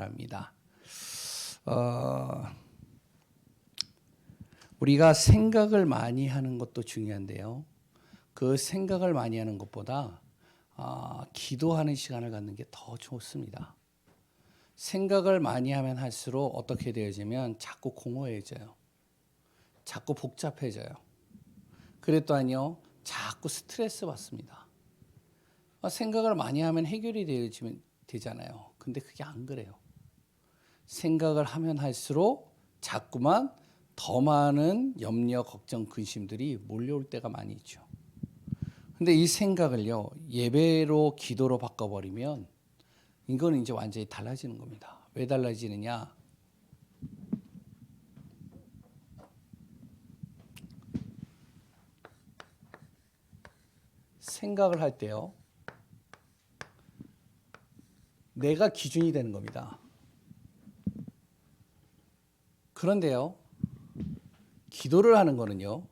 바랍니다. 우리가 생각을 많이 하는 것도 중요한데요. 그 생각을 많이 하는 것보다 기도하는 시간을 갖는 게 더 좋습니다. 생각을 많이 하면 할수록 어떻게 되어지면 자꾸 공허해져요. 자꾸 복잡해져요. 그랬더니요, 자꾸 스트레스 받습니다. 생각을 많이 하면 해결이 되잖아요. 근데 그게 안 그래요. 생각을 하면 할수록 자꾸만 더 많은 염려, 걱정, 근심들이 몰려올 때가 많이 있죠. 근데 이 생각을요, 예배로 기도로 바꿔버리면 이거는 이제 완전히 달라지는 겁니다. 왜 달라지느냐? 생각을 할 때요, 내가 기준이 되는 겁니다. 그런데요, 기도를 하는 거는요,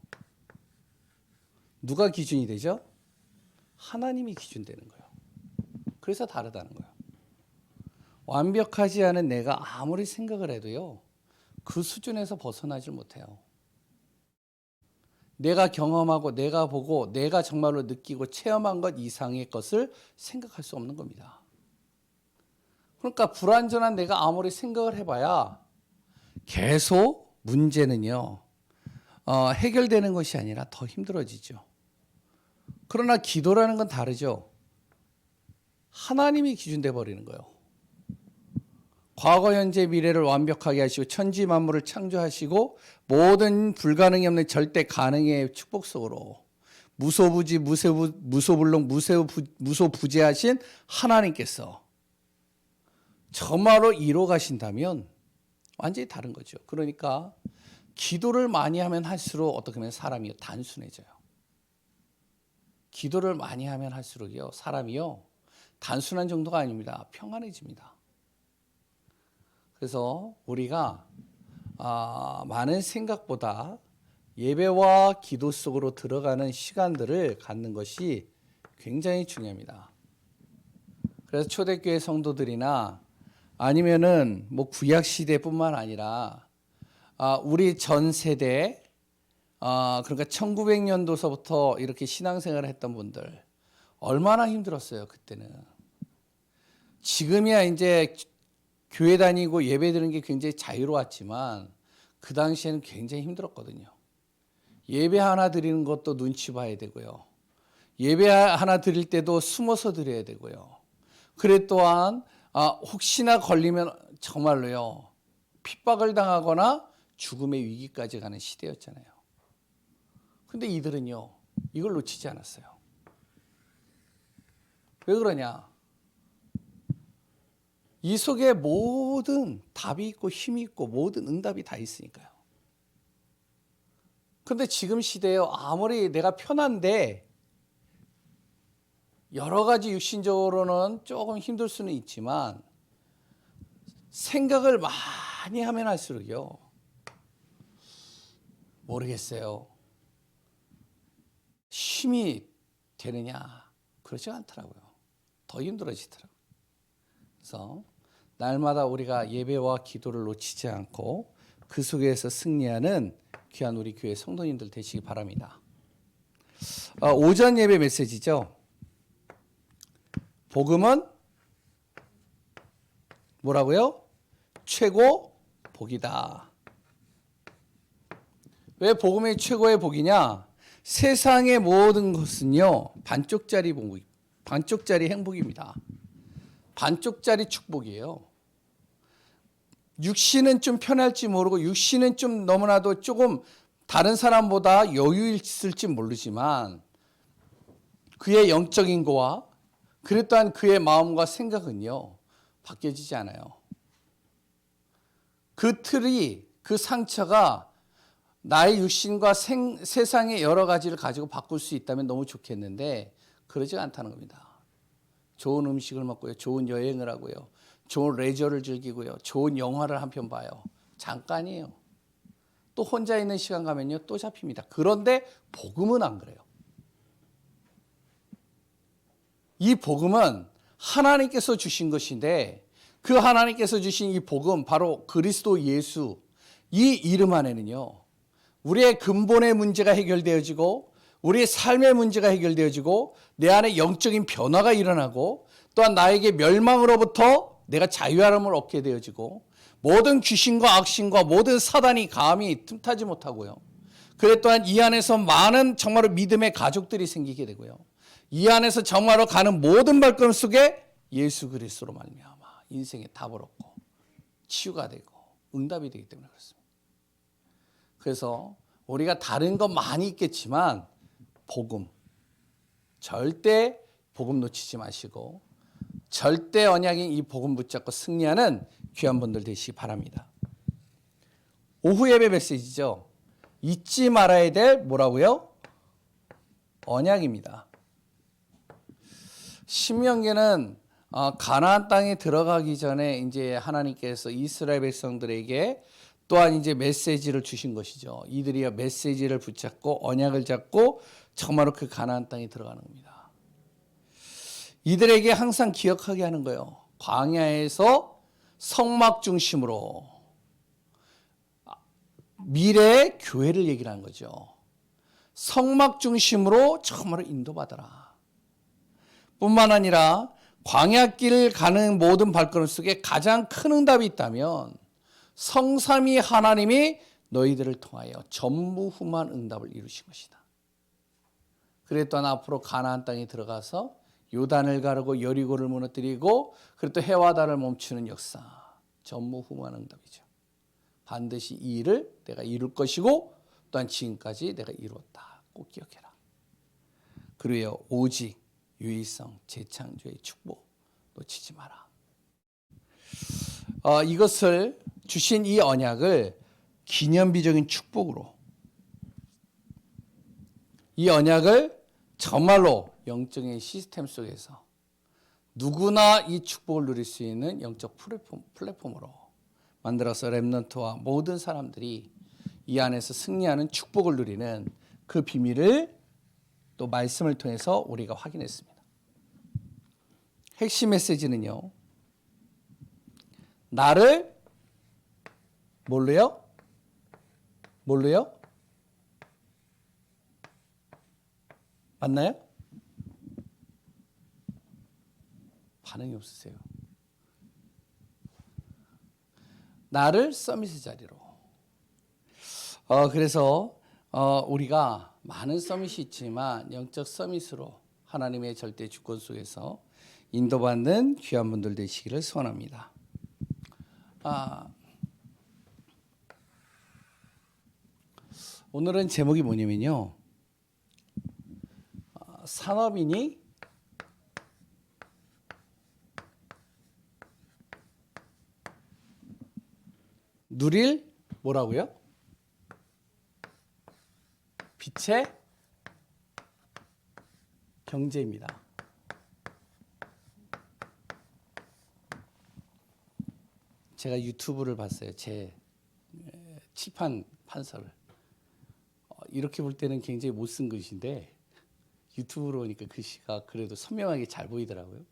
누가 기준이 되죠? 하나님이 기준 되는 거예요. 그래서 다르다는 거예요. 완벽하지 않은 내가 아무리 생각을 해도요, 그 수준에서 벗어나질 못해요. 내가 경험하고 내가 보고 내가 정말로 느끼고 체험한 것 이상의 것을 생각할 수 없는 겁니다. 그러니까 불완전한 내가 아무리 생각을 해봐야 계속 문제는요, 해결되는 것이 아니라 더 힘들어지죠. 그러나 기도라는 건 다르죠. 하나님이 기준돼 버리는 거예요. 과거, 현재, 미래를 완벽하게 하시고 천지 만물을 창조하시고 모든 불가능이 없는 절대 가능의 축복 속으로 무소부지, 무소불능, 무소부재하신 하나님께서 정말로 이뤄 가신다면 완전히 다른 거죠. 그러니까 기도를 많이 하면 할수록 어떻게 보면 사람이 단순해져요. 기도를 많이 하면 할수록요, 사람이요, 단순한 정도가 아닙니다. 평안해집니다. 그래서 우리가 많은 생각보다 예배와 기도 속으로 들어가는 시간들을 갖는 것이 굉장히 중요합니다. 그래서 초대교회 성도들이나 아니면은 뭐 구약 시대뿐만 아니라 우리 전 세대, 그러니까 1900년도서부터 이렇게 신앙생활을 했던 분들 얼마나 힘들었어요, 그때는. 지금이야 이제 교회 다니고 예배 드리는 게 굉장히 자유로웠지만 그 당시에는 굉장히 힘들었거든요. 예배 하나 드리는 것도 눈치 봐야 되고요. 예배 하나 드릴 때도 숨어서 드려야 되고요. 그래 또한 혹시나 걸리면 정말로요, 핍박을 당하거나 죽음의 위기까지 가는 시대였잖아요. 근데 이들은요, 이걸 놓치지 않았어요. 왜 그러냐? 이 속에 모든 답이 있고 힘이 있고 모든 응답이 다 있으니까요. 그런데 지금 시대에 아무리 내가 편한데 여러 가지 육신적으로는 조금 힘들 수는 있지만 생각을 많이 하면 할수록요, 모르겠어요, 힘이 되느냐? 그렇지 않더라고요. 더 힘들어지더라고요. 그래서 날마다 우리가 예배와 기도를 놓치지 않고 그 속에서 승리하는 귀한 우리 교회 성도님들 되시기 바랍니다. 오전 예배 메시지죠. 복음은 뭐라고요? 최고 복이다. 왜 복음이 최고의 복이냐? 세상의 모든 것은요, 반쪽짜리 행복입니다. 반쪽짜리 축복이에요. 육신은 좀 편할지 모르고 육신은 좀 너무나도 조금 다른 사람보다 여유 있을지 모르지만 그의 영적인 거와 그래 또한 그의 마음과 생각은요, 바뀌어지지 않아요. 그 틀이, 그 상처가 나의 육신과 세상의 여러 가지를 가지고 바꿀 수 있다면 너무 좋겠는데 그러지 않다는 겁니다. 좋은 음식을 먹고요, 좋은 여행을 하고요, 좋은 레저를 즐기고요, 좋은 영화를 한 편 봐요. 잠깐이에요. 또 혼자 있는 시간 가면요, 또 잡힙니다. 그런데 복음은 안 그래요. 이 복음은 하나님께서 주신 것인데 그 하나님께서 주신 이 복음, 바로 그리스도 예수, 이 이름 안에는요, 우리의 근본의 문제가 해결되어지고 우리의 삶의 문제가 해결되어지고 내 안에 영적인 변화가 일어나고 또한 나에게 멸망으로부터 내가 자유함을 얻게 되어지고 모든 귀신과 악신과 모든 사단이 감히 틈타지 못하고요. 그래 또한 이 안에서 많은 정말로 믿음의 가족들이 생기게 되고요. 이 안에서 정말로 가는 모든 발걸음 속에 예수 그리스도로 말미암아 인생의 답을 얻고 치유가 되고 응답이 되기 때문에 그렇습니다. 그래서 우리가 다른 거 많이 있겠지만 복음, 절대 복음 놓치지 마시고 절대 언약인 이 복음 붙잡고 승리하는 귀한 분들 되시기 바랍니다. 오후 예배 메시지죠. 잊지 말아야 될 뭐라고요? 언약입니다. 신명기는 가나안 땅에 들어가기 전에 이제 하나님께서 이스라엘 백성들에게 또한 이제 메시지를 주신 것이죠. 이들이 메시지를 붙잡고 언약을 잡고 정말로 그 가나안 땅에 들어가는 겁니다. 이들에게 항상 기억하게 하는 거예요. 광야에서 성막 중심으로 미래의 교회를 얘기를 하는 거죠. 성막 중심으로 정말로 인도받아라. 뿐만 아니라 광야길을 가는 모든 발걸음 속에 가장 큰 응답이 있다면 성삼위 하나님이 너희들을 통하여 전무후무한 응답을 이루신 것이다. 그래 또한 앞으로 가나안 땅에 들어가서 요단을 가르고 여리고를 무너뜨리고 그리고 또 해와 달을 멈추는 역사, 전무후무한 응답이죠. 반드시 이 일을 내가 이룰 것이고 또한 지금까지 내가 이루었다. 꼭 기억해라. 그리고 오직 유일성 재창조의 축복 놓치지 마라. 이것을 주신 이 언약을 기념비적인 축복으로, 이 언약을 정말로 영적인 시스템 속에서 누구나 이 축복을 누릴 수 있는 영적 플랫폼으로 만들어서 렘넌트와 모든 사람들이 이 안에서 승리하는 축복을 누리는 그 비밀을 또 말씀을 통해서 우리가 확인했습니다. 핵심 메시지는요, 나를 뭘로요? 맞나요? 반응이 없으세요. 나를 서밋의 자리로. 그래서 우리가 많은 서밋이 있지만 영적 서밋으로 하나님의 절대 주권 속에서 인도받는 귀한 분들 되시기를 소원합니다. 오늘은 제목이 뭐냐면요, 산업인이 누릴 뭐라고요? 빛의 경제입니다. 제가 유튜브를 봤어요. 제 칠판 판서를. 이렇게 볼 때는 굉장히 못 쓴 글씨인데 유튜브로 보니까 글씨가 그래도 선명하게 잘 보이더라고요.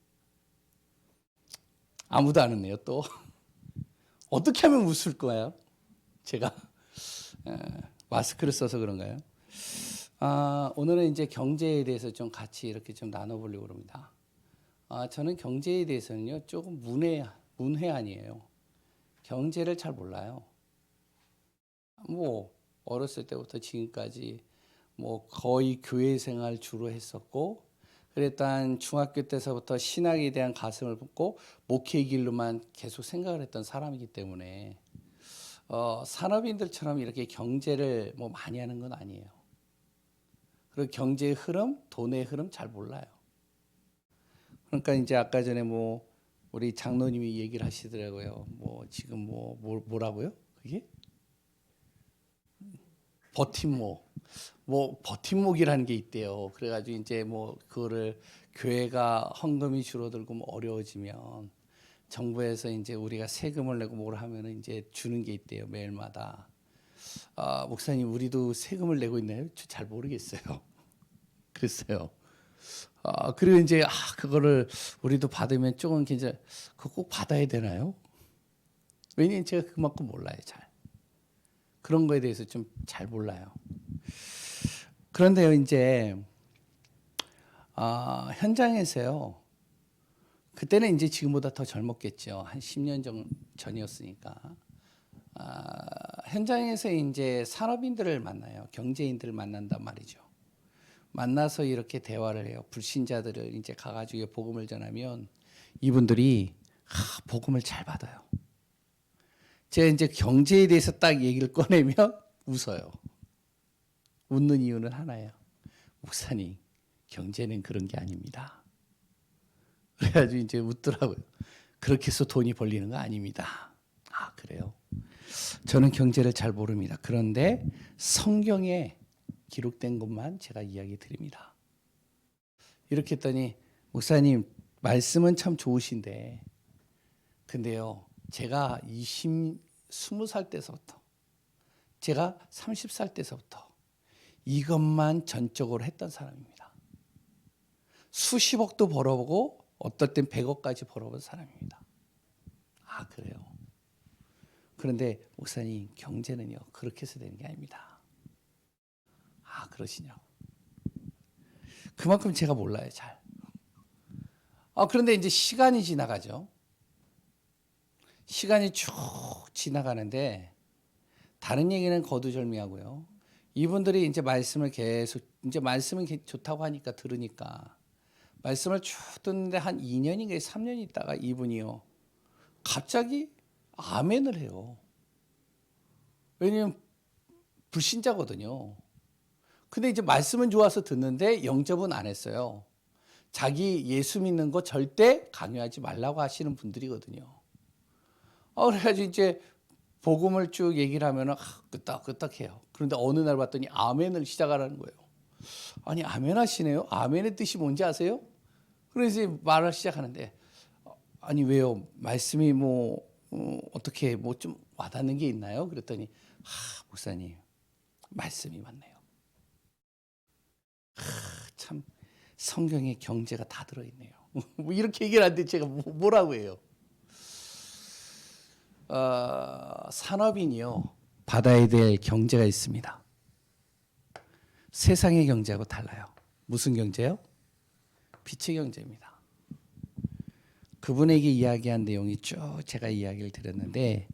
아무도 안 웃네요. 또 어떻게 하면 웃을 거예요? 제가 마스크를 써서 그런가요? 오늘은 이제 경제에 대해서 좀 같이 이렇게 좀 나눠보려고 합니다. 저는 경제에 대해서는요 조금 문외한이에요. 경제를 잘 몰라요. 뭐 어렸을 때부터 지금까지 뭐 거의 교회 생활 주로 했었고, 그랬던 중학교 때서부터 신학에 대한 가슴을 품고 목회 길로만 계속 생각을 했던 사람이기 때문에 산업인들처럼 이렇게 경제를 뭐 많이 하는 건 아니에요. 그리고 경제의 흐름, 돈의 흐름 잘 몰라요. 그러니까 이제 아까 전에 뭐 우리 장로님이 얘기를 하시더라고요. 뭐 지금 뭐라고요? 그게? 버팀목이라는 게 있대요. 그래가지고 이제 뭐 그거를 교회가 헌금이 줄어들고 뭐 어려워지면 정부에서 이제 우리가 세금을 내고 뭘 하면은 이제 주는 게 있대요. 매일마다. 목사님 우리도 세금을 내고 있나요? 잘 모르겠어요. 그랬어요. 그리고 이제 그거를 우리도 받으면 조금 이제 그거 꼭 받아야 되나요? 왜냐면 제가 그만큼 몰라요, 잘. 그런 거에 대해서 좀 잘 몰라요. 그런데요, 이제 현장에서요. 그때는 이제 지금보다 더 젊었겠죠. 한 10년 전이었으니까. 현장에서 이제 산업인들을 만나요. 경제인들을 만난단 말이죠. 만나서 이렇게 대화를 해요. 불신자들을 이제 가가지고 복음을 전하면 이분들이 복음을 잘 받아요. 제가 이제 경제에 대해서 딱 얘기를 꺼내면 웃어요. 웃는 이유는 하나예요. 목사님, 경제는 그런 게 아닙니다. 그래가지고 이제 웃더라고요. 그렇게 해서 돈이 벌리는 거 아닙니다. 그래요? 저는 경제를 잘 모릅니다. 그런데 성경에 기록된 것만 제가 이야기 드립니다. 이렇게 했더니 목사님 말씀은 참 좋으신데 근데요 제가 20살 때서부터 제가 30살 때서부터 이것만 전적으로 했던 사람입니다. 수십억도 벌어보고 어떨 땐 100억까지 벌어본 사람입니다. 그래요? 그런데 목사님 경제는요 그렇게 해서 되는 게 아닙니다. 그러시냐고. 그만큼 제가 몰라요 잘. 그런데 이제 시간이 지나가죠. 시간이 쭉 지나가는데 다른 얘기는 거두절미하고요. 이분들이 이제 말씀을 계속 이제 말씀은 좋다고 하니까 들으니까 말씀을 쭉 듣는데 한 2년인가 3년 있다가 이분이요 갑자기 아멘을 해요. 왜냐면 불신자거든요. 근데 이제 말씀은 좋아서 듣는데 영접은 안 했어요. 자기 예수 믿는 거 절대 강요하지 말라고 하시는 분들이거든요. 그래가지고 이제 복음을 쭉 얘기를 하면은 끄떡끄떡해요. 그런데 어느 날 봤더니 아멘을 시작하라는 거예요. 아니 아멘 하시네요. 아멘의 뜻이 뭔지 아세요? 그래서 말을 시작하는데 아니 왜요? 말씀이 어떻게 좀 와닿는 게 있나요? 그랬더니 목사님 말씀이 맞네요. 참 성경에 경제가 다 들어있네요. 이렇게 얘기를 하는데 제가 뭐라고 해요? 산업인이요 받아야 될 경제가 있습니다. 세상의 경제하고 달라요. 무슨 경제요? 빛의 경제입니다. 그분에게 이야기한 내용이 쭉 제가 이야기를 드렸는데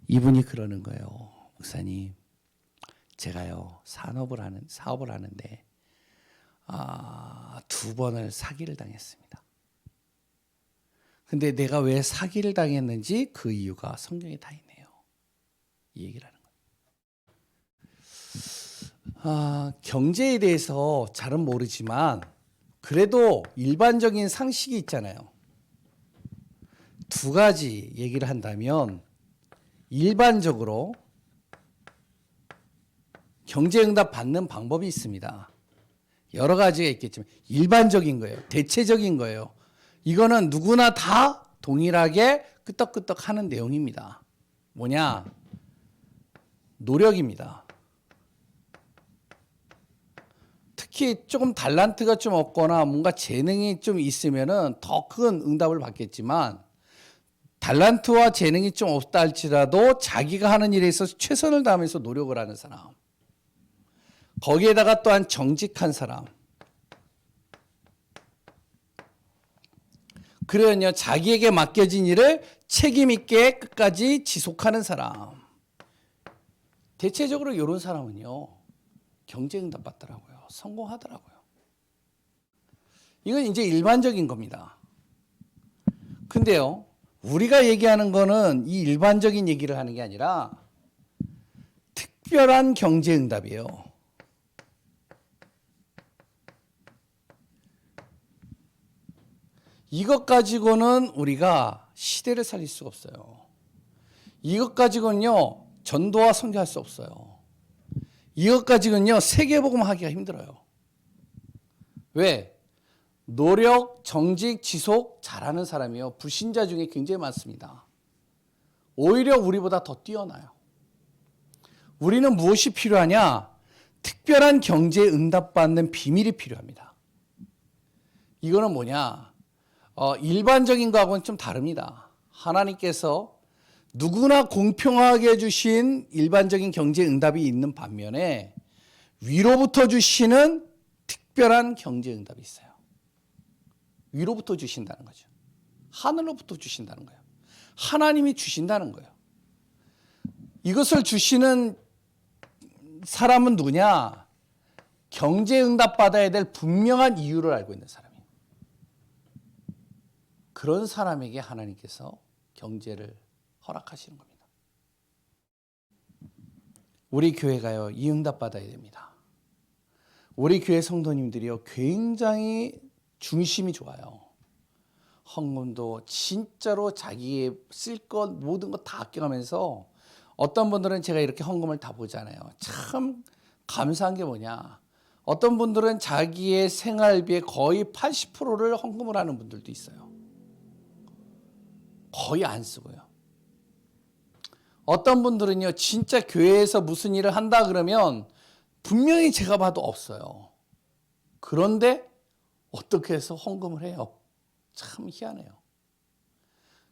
이분이 그러는 거예요. 목사님 제가요 사업을 하는데 2번을 사기를 당했습니다. 근데 내가 왜 사기를 당했는지 그 이유가 성경에 다 있네요. 이 얘기를 하는 거예요. 경제에 대해서 잘은 모르지만 그래도 일반적인 상식이 있잖아요. 2가지 얘기를 한다면 일반적으로 경제응답 받는 방법이 있습니다. 여러 가지가 있겠지만 일반적인 거예요. 대체적인 거예요. 이거는 누구나 다 동일하게 끄떡끄떡 하는 내용입니다. 뭐냐? 노력입니다. 특히 조금 달란트가 좀 없거나 뭔가 재능이 좀 있으면은 더 큰 응답을 받겠지만 달란트와 재능이 좀 없다 할지라도 자기가 하는 일에 있어서 최선을 다하면서 노력을 하는 사람. 거기에다가 또한 정직한 사람. 그러면요 자기에게 맡겨진 일을 책임 있게 끝까지 지속하는 사람. 대체적으로 이런 사람은요 경제응답 받더라고요. 성공하더라고요. 이건 이제 일반적인 겁니다. 근데요 우리가 얘기하는 거는 이 일반적인 얘기를 하는 게 아니라 특별한 경제응답이에요. 이것 가지고는 우리가 시대를 살릴 수가 없어요. 이것 가지고는요 전도와 선교할 수 없어요. 이것 가지고는요 세계복음 하기가 힘들어요. 왜? 노력, 정직, 지속 잘하는 사람이요 불신자 중에 굉장히 많습니다. 오히려 우리보다 더 뛰어나요. 우리는 무엇이 필요하냐? 특별한 경제에 응답받는 비밀이 필요합니다. 이거는 뭐냐? 일반적인 거하고는 좀 다릅니다. 하나님께서 누구나 공평하게 주신 일반적인 경제 응답이 있는 반면에 위로부터 주시는 특별한 경제 응답이 있어요. 위로부터 주신다는 거죠. 하늘로부터 주신다는 거예요. 하나님이 주신다는 거예요. 이것을 주시는 사람은 누구냐? 경제 응답 받아야 될 분명한 이유를 알고 있는 사람이에요. 그런 사람에게 하나님께서 경제를 허락하시는 겁니다. 우리 교회가요, 이 응답 받아야 됩니다. 우리 교회 성도님들이요, 굉장히 중심이 좋아요. 헌금도 진짜로 자기의 쓸 것 모든 것 다 아껴가면서, 어떤 분들은 제가 이렇게 헌금을 다 보잖아요. 참 감사한 게 뭐냐? 어떤 분들은 자기의 생활비의 거의 80%를 헌금을 하는 분들도 있어요. 거의 안 쓰고요. 어떤 분들은요, 진짜 교회에서 무슨 일을 한다 그러면 분명히 제가 봐도 없어요. 그런데 어떻게 해서 헌금을 해요? 참 희한해요.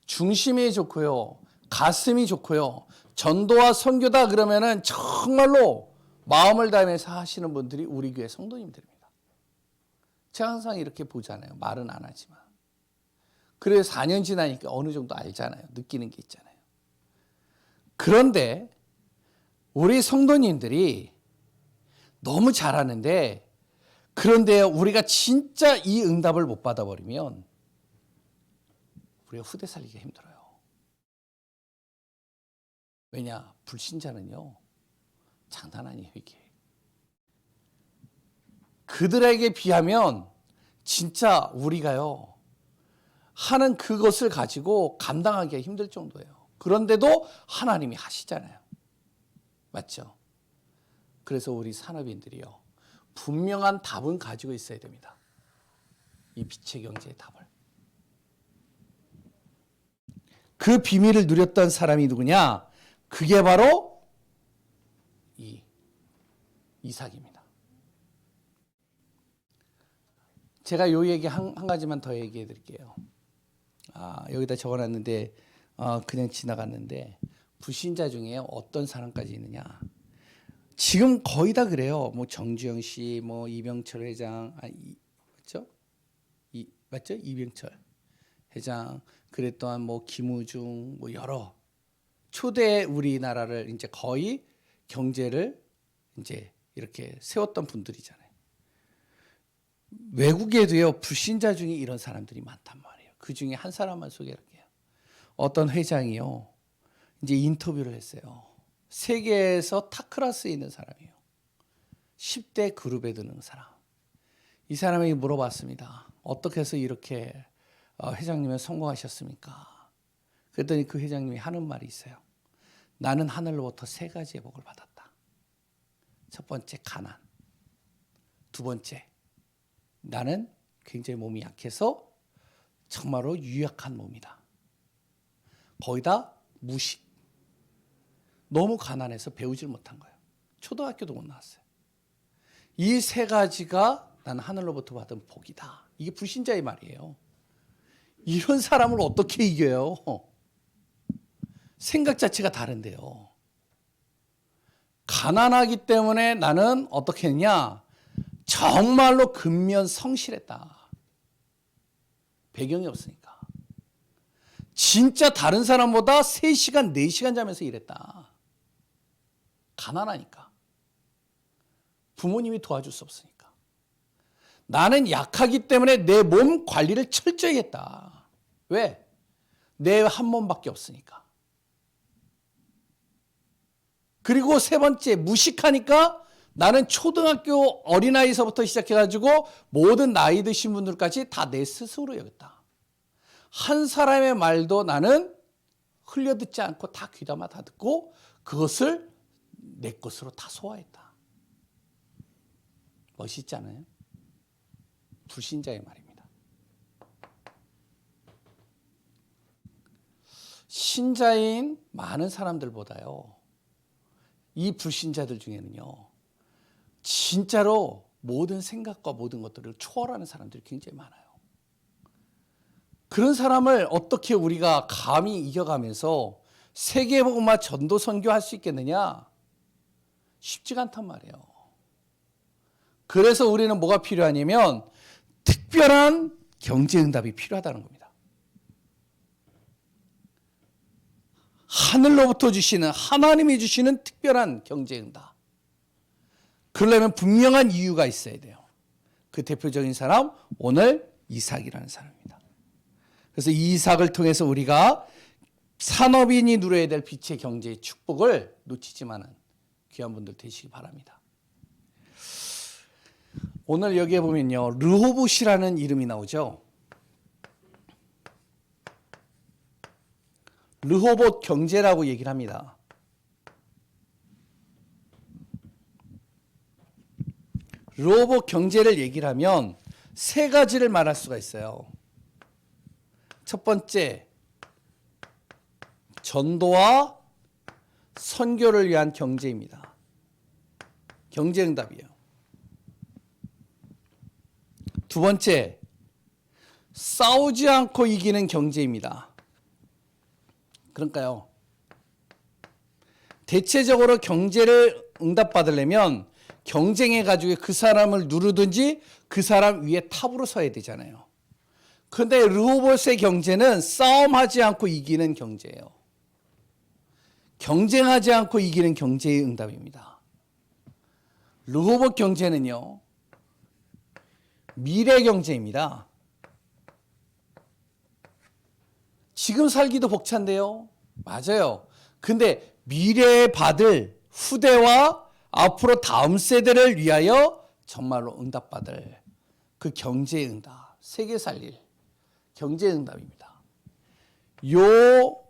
중심이 좋고요, 가슴이 좋고요, 전도와 선교다 그러면은 정말로 마음을 다하면서 하시는 분들이 우리 교회 성도님들입니다. 제가 항상 이렇게 보잖아요. 말은 안 하지만. 그래서 4년 지나니까 어느 정도 알잖아요. 느끼는 게 있잖아요. 그런데 우리 성도님들이 너무 잘하는데, 그런데 우리가 진짜 이 응답을 못 받아버리면 우리가 후대 살기가 힘들어요. 왜냐? 불신자는요, 장난 아니에요, 이게. 그들에게 비하면 진짜 우리가요, 하는 그것을 가지고 감당하기가 힘들 정도예요. 그런데도 하나님이 하시잖아요. 맞죠? 그래서 우리 산업인들이요, 분명한 답은 가지고 있어야 됩니다. 이 빛의 경제의 답을. 그 비밀을 누렸던 사람이 누구냐? 그게 바로 이삭입니다. 제가 요 얘기 한 가지만 더 얘기해 드릴게요. 여기다 적어놨는데 그냥 지나갔는데, 불신자 중에 어떤 사람까지 있느냐? 지금 거의 다 그래요. 뭐 정주영 씨, 뭐 이병철 회장, 맞죠? 맞죠? 이병철 회장, 그래 또한 뭐 김우중, 뭐 여러 초대 우리나라를 이제 거의 경제를 이제 이렇게 세웠던 분들이잖아요. 외국에도요, 불신자 중에 이런 사람들이 많단 말이에요. 그 중에 한 사람만 소개할게요. 어떤 회장이요, 이제 인터뷰를 했어요. 세계에서 탑클래스에 있는 사람이에요. 10대 그룹에 드는 사람. 이 사람에게 물어봤습니다. 어떻게 해서 이렇게 회장님은 성공하셨습니까? 그랬더니 그 회장님이 하는 말이 있어요. 나는 하늘로부터 3가지의 복을 받았다. 첫 번째, 가난. 두 번째, 나는 굉장히 몸이 약해서 정말로 유약한 몸이다. 거기다 무식. 너무 가난해서 배우질 못한 거예요. 초등학교도 못 나왔어요. 이 3가지가 나는 하늘로부터 받은 복이다. 이게 불신자의 말이에요. 이런 사람을 어떻게 이겨요? 생각 자체가 다른데요. 가난하기 때문에 나는 어떻게 했냐? 정말로 근면 성실했다. 배경이 없으니까. 진짜 다른 사람보다 3시간, 4시간 자면서 일했다. 가난하니까. 부모님이 도와줄 수 없으니까. 나는 약하기 때문에 내 몸 관리를 철저히 했다. 왜? 내 한 몸밖에 없으니까. 그리고 3번째, 무식하니까 나는 초등학교 어린아이서부터 시작해가지고 모든 나이 드신 분들까지 다 내 스스로 여겼다. 한 사람의 말도 나는 흘려듣지 않고 다 귀담아 다 듣고 그것을 내 것으로 다 소화했다. 멋있지 않아요? 불신자의 말입니다. 신자인 많은 사람들보다요, 이 불신자들 중에는요, 진짜로 모든 생각과 모든 것들을 초월하는 사람들이 굉장히 많아요. 그런 사람을 어떻게 우리가 감히 이겨가면서 세계복음화 전도 선교할 수 있겠느냐? 쉽지가 않단 말이에요. 그래서 우리는 뭐가 필요하냐면 특별한 경제응답이 필요하다는 겁니다. 하늘로부터 주시는, 하나님이 주시는 특별한 경제응답. 그러려면 분명한 이유가 있어야 돼요. 그 대표적인 사람, 오늘 이삭이라는 사람입니다. 그래서 이 이삭을 통해서 우리가 산업인이 누려야 될 빛의 경제의 축복을 놓치지만은 귀한 분들 되시기 바랍니다. 오늘 여기에 보면요, 르호봇이라는 이름이 나오죠. 르호봇 경제라고 얘기를 합니다. 르호봇 경제를 얘기를 하면 세 가지를 말할 수가 있어요. 첫 번째, 전도와 선교를 위한 경제입니다. 경제응답이에요. 두 번째, 싸우지 않고 이기는 경제입니다. 그러니까요, 대체적으로 경제를 응답받으려면 경쟁해가지고 그 사람을 누르든지 그 사람 위에 탑으로 서야 되잖아요. 그런데 르호봇의 경제는 싸움하지 않고 이기는 경제예요. 경쟁하지 않고 이기는 경제의 응답입니다. 르호봇 경제는요, 미래 경제입니다. 지금 살기도 벅찬데요. 맞아요. 근데 미래에 받을 후대와 앞으로 다음 세대를 위하여 정말로 응답받을 그 경제의 응답, 세계 살릴 경제의 응답입니다. 요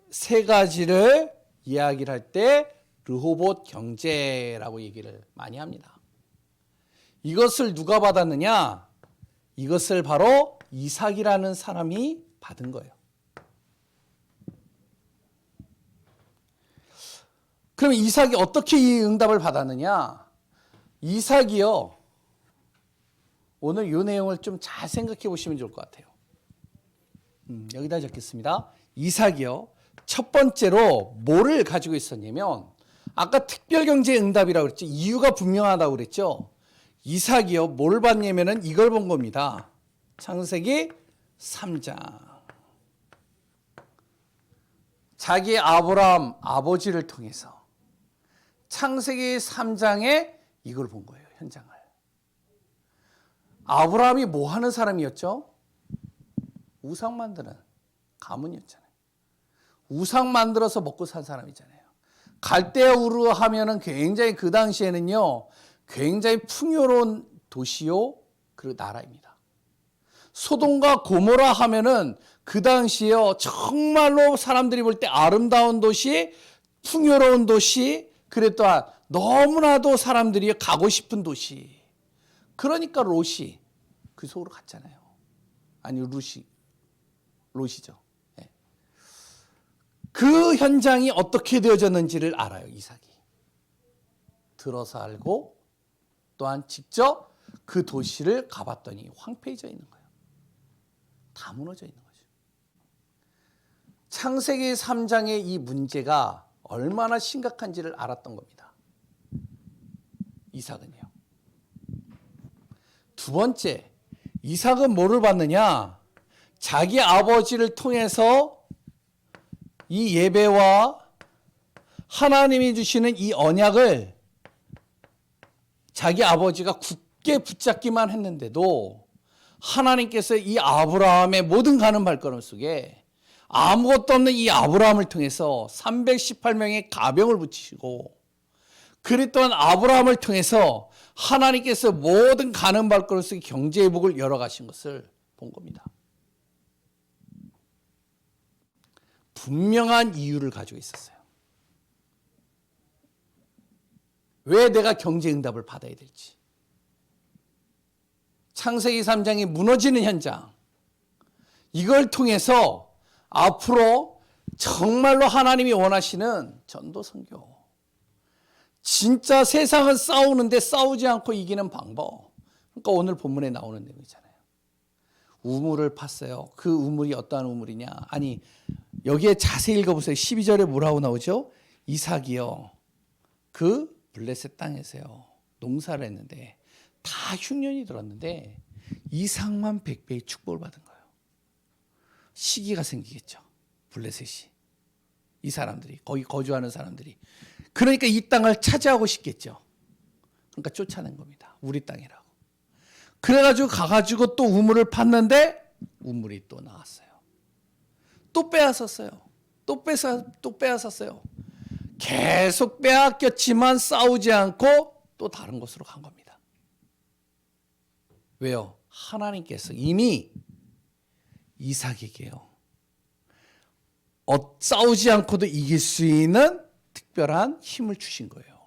세 가지를 이야기를 할 때 르호봇 경제라고 얘기를 많이 합니다. 이것을 누가 받았느냐? 이것을 바로 이삭이라는 사람이 받은 거예요. 그럼 이삭이 어떻게 이 응답을 받았느냐? 이삭이요, 오늘 이 내용을 좀 잘 생각해 보시면 좋을 것 같아요. 여기다 적겠습니다. 이삭이요, 첫 번째로 뭐를 가지고 있었냐면, 아까 특별경제 응답이라고 그랬죠. 이유가 분명하다고 그랬죠. 이삭이요, 뭘 봤냐면은 이걸 본 겁니다. 창세기 3장. 자기 아브라함 아버지를 통해서 창세기 3장에 이걸 본 거예요, 현장을. 아브라함이 뭐 하는 사람이었죠? 우상 만드는 가문이었잖아요. 우상 만들어서 먹고 산 사람이잖아요. 갈대아 우르 하면은 굉장히 그 당시에는요, 굉장히 풍요로운 도시요, 그 나라입니다. 소돔과 고모라 하면은 그 당시에요, 정말로 사람들이 볼 때 아름다운 도시, 풍요로운 도시, 그래 또한 너무나도 사람들이 가고 싶은 도시. 그러니까 롯이 그 속으로 갔잖아요. 아니, 롯이죠. 네. 그 현장이 어떻게 되어졌는지를 알아요, 이삭이. 들어서 알고 또한 직접 그 도시를 가봤더니 황폐해져 있는 거예요. 다 무너져 있는 거죠. 창세기 3장의 이 문제가 얼마나 심각한지를 알았던 겁니다, 이삭은요. 두 번째, 이삭은 뭐를 받느냐? 자기 아버지를 통해서 이 예배와 하나님이 주시는 이 언약을 자기 아버지가 굳게 붙잡기만 했는데도 하나님께서 이 아브라함의 모든 가는 발걸음 속에 아무것도 없는 이 아브라함을 통해서 318명의 가병을 붙이시고, 그리 또한 아브라함을 통해서 하나님께서 모든 가는 발걸음 속에 경제의 복을 열어가신 것을 본 겁니다. 분명한 이유를 가지고 있었어요. 왜 내가 경제 응답을 받아야 될지. 창세기 3장이 무너지는 현장, 이걸 통해서 앞으로 정말로 하나님이 원하시는 전도 선교, 진짜 세상은 싸우는데 싸우지 않고 이기는 방법, 그러니까 오늘 본문에 나오는 내용이잖아요. 우물을 팠어요. 그 우물이 어떠한 우물이냐? 아니, 여기에 자세히 읽어보세요. 12절에 뭐라고 나오죠? 이삭이요, 그 블레셋 땅에서요 농사를 했는데 다 흉년이 들었는데 이삭만 100배의 축복을 받은 거예요. 시기가 생기겠죠. 블레셋이, 이 사람들이, 거기 거주하는 사람들이. 그러니까 이 땅을 차지하고 싶겠죠. 그러니까 쫓아낸 겁니다. 우리 땅이라고. 그래가지고 가가지고 또 우물을 팠는데 우물이 또 나왔어요. 또 빼앗았어요. 또 빼앗았어요. 계속 빼앗겼지만 싸우지 않고 또 다른 곳으로 간 겁니다. 왜요? 하나님께서 이미 이삭에게요, 싸우지 않고도 이길 수 있는 특별한 힘을 주신 거예요.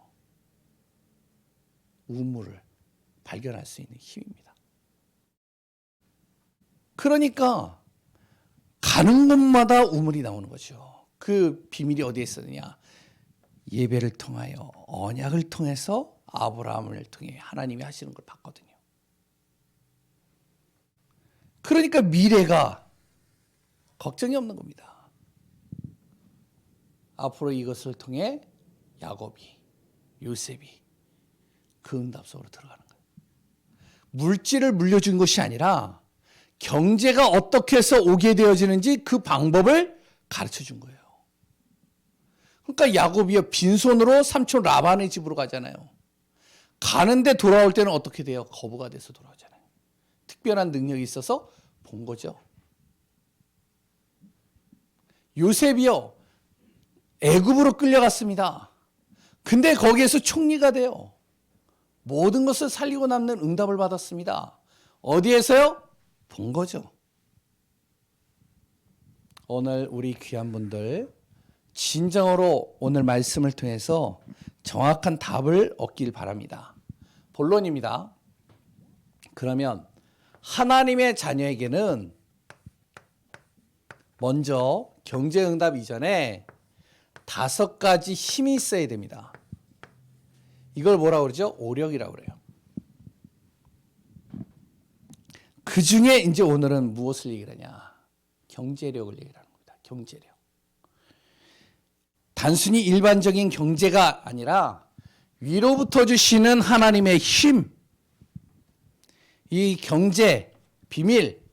우물을 발견할 수 있는 힘입니다. 그러니까 가는 곳마다 우물이 나오는 거죠. 그 비밀이 어디에 있었느냐? 예배를 통하여, 언약을 통해서 아브라함을 통해 하나님이 하시는 걸 봤거든요. 그러니까 미래가 걱정이 없는 겁니다. 앞으로 이것을 통해 야곱이, 요셉이 그 응답 속으로 들어가는 거예요. 물질을 물려준 것이 아니라 경제가 어떻게 해서 오게 되어지는지 그 방법을 가르쳐 준 거예요. 그러니까 야곱이요, 빈손으로 삼촌 라반의 집으로 가잖아요. 가는데 돌아올 때는 어떻게 돼요? 거부가 돼서 돌아오잖아요. 특별한 능력이 있어서 본 거죠. 요셉이요, 애굽으로 끌려갔습니다. 근데 거기에서 총리가 돼요. 모든 것을 살리고 남는 응답을 받았습니다. 어디에서요? 본 거죠. 오늘 우리 귀한 분들 진정으로 오늘 말씀을 통해서 정확한 답을 얻길 바랍니다. 본론입니다. 그러면 하나님의 자녀에게는 먼저 경제응답 이전에 5가지 힘이 있어야 됩니다. 이걸 뭐라고 그러죠? 오력이라고 그래요. 그 중에 이제 오늘은 무엇을 얘기를 하냐? 경제력을 얘기하는 겁니다. 경제력. 단순히 일반적인 경제가 아니라 위로부터 주시는 하나님의 힘, 이 경제 비밀,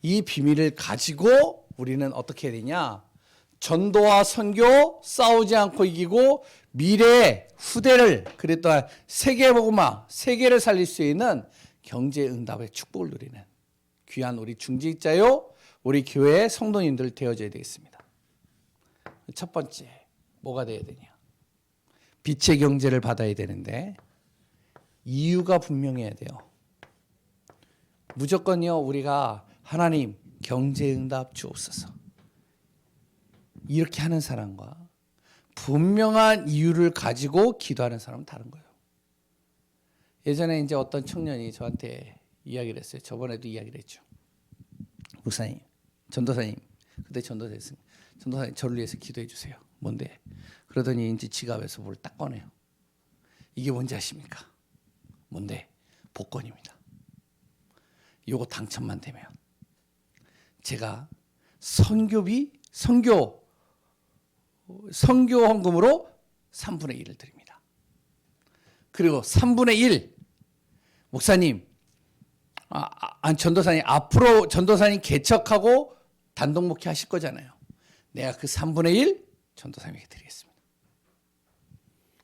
이 비밀을 가지고 우리는 어떻게 해야 되냐? 전도와 선교, 싸우지 않고 이기고 미래의 후대를, 그리고 또 세계복음화, 세계를 살릴 수 있는 경제응답의 축복을 누리는 귀한 우리 중직자요, 우리 교회의 성도님들 되어져야 되겠습니다. 첫 번째, 뭐가 돼야 되냐? 빛의 경제를 받아야 되는데 이유가 분명해야 돼요. 무조건요, 우리가 하나님 경제응답 주옵소서 이렇게 하는 사람과 분명한 이유를 가지고 기도하는 사람은 다른 거예요. 예전에 이제 어떤 청년이 저한테 이야기를 했어요. 저번에도 이야기를 했죠. 목사님, 전도사님, 그때 전도사였습니다. 전도사님, 저를 위해서 기도해 주세요. 뭔데? 그러더니 이제 지갑에서 뭘 딱 꺼내요. 이게 뭔지 아십니까? 뭔데? 복권입니다. 요거 당첨만 되면 제가 선교 헌금으로 3분의 1을 드립니다. 그리고 3분의 1 목사님, 전도사님, 앞으로 전도사님 개척하고 단독 목회 하실 거잖아요. 내가 그 3분의 1 전도사님에게 드리겠습니다.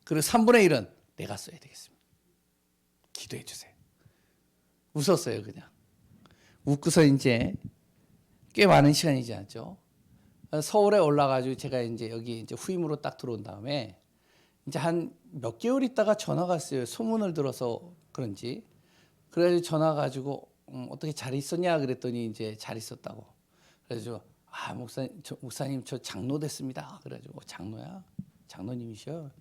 그리고 3분의 1은 내가 써야 되겠습니다. 기도해 주세요. 웃었어요, 그냥. 웃고서 이제 꽤 많은 시간이 지났죠. 서울에 올라가지고 제가 이제 여기 이제 후임으로 딱 들어온 다음에 이제 한 몇 개월 있다가 전화가 왔어요. 소문을 들어서 그런지. 그래가지고 전화 가지고 어떻게 잘 있었냐 그랬더니 이제 잘 있었다고. 그래가지고 목사님 저 장로 됐습니다. 그래가지고 장로야? 장로님이셔?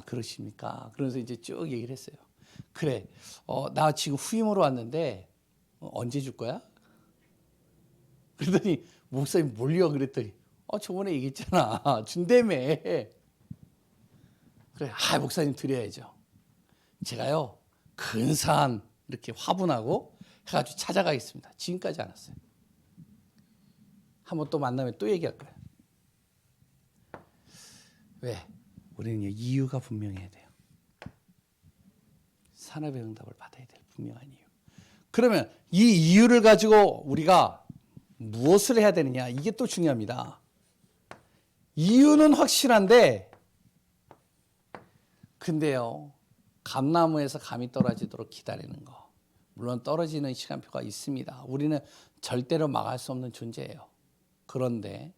그러십니까? 그러면서 이제 쭉 얘기를 했어요. 그래, 나 지금 후임으로 왔는데 언제 줄 거야? 그러더니 목사님 뭘요? 그랬더니 저번에 얘기했잖아. 준다며. 그래, 목사님 드려야죠. 제가요 근사한 이렇게 화분하고 해가지고 찾아가겠습니다. 지금까지 안 왔어요. 한번 또 만나면 또 얘기할 거예요. 왜? 우리는 이유가 분명해야 돼요. 산업의 응답을 받아야 될 분명한 이유. 그러면 이 이유를 가지고 우리가 무엇을 해야 되느냐? 이게 또 중요합니다. 이유는 확실한데, 근데요, 감나무에서 감이 떨어지도록 기다리는 거. 물론 떨어지는 시간표가 있습니다. 우리는 절대로 막을 수 없는 존재예요. 그런데